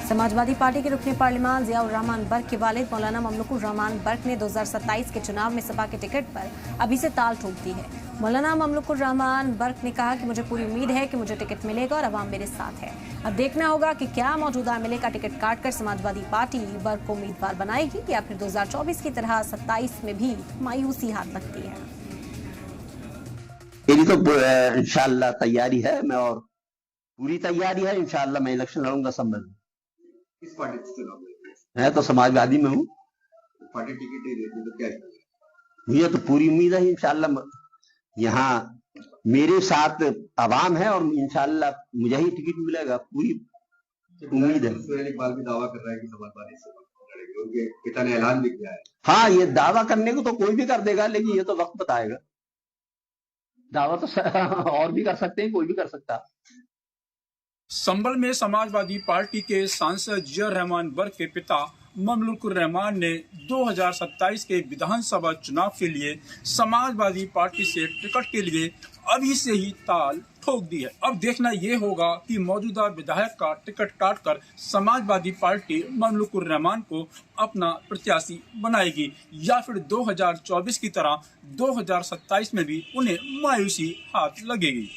Samajwadi party के रुकने पार्लियामान जियाउर रहमान बर्क के वालिद मौलाना ममलुकुर रहमान बर्क ने 2027 के चुनाव में सपा के टिकट पर अभी से ताल ठोक दी है। मौलाना ममलुकुर रहमान बर्क ने कहा कि मुझे पूरी उम्मीद है कि मुझे टिकट मिलेगा और अवाम मेरे साथ है। अब देखना होगा कि क्या मौजूदा एमएलए का टिकट काटकर समाजवादी पार्टी बर्क को उम्मीदवार बनाएगी या फिर 2024 की तरह 27 में भी मायूसी हाथ लगती है। मेरी तो इंशाअल्लाह तैयारी है, मैं और पूरी तैयारी है। इंशाअल्लाह मैं इलेक्शन लड़ूंगा संभल। किस पार्टी से चुनाव लड़ेंगे? मैं तो समाजवादी में हूँ। पार्टी टिकट नहीं देती तो क्या करेंगे? मुझे तो पूरी उम्मीद है इंशाअल्लाह यहाँ मेरे साथ आवाम है और इंशाअल्लाह मुझे ही टिकट मिलेगा, पूरी उम्मीद है। सुहेल इकबाल भी दावा कर रहा है कि समाजवादी से लड़ेंगे, उनके पिता ने ऐलान भी किया है। हाँ, ये दावा करने को तो कोई भी कर देगा, लेकिन ये तो वक्त बताएगा। दावा तो और भी कर सकते हैं, कोई भी कर सकता। संभल में समाजवादी पार्टी के सांसद जियाउर रहमान बर्क के पिता ममलुकुर रहमान ने 2027 के विधानसभा चुनाव के लिए समाजवादी पार्टी से टिकट के लिए अभी से ही ताल ठोक दी है। अब देखना ये होगा कि मौजूदा विधायक का टिकट काटकर समाजवादी पार्टी ममलुकुर रहमान को अपना प्रत्याशी बनाएगी या फिर 2024 की तरह 2027 में भी उन्हें मायूसी हाथ लगेगी।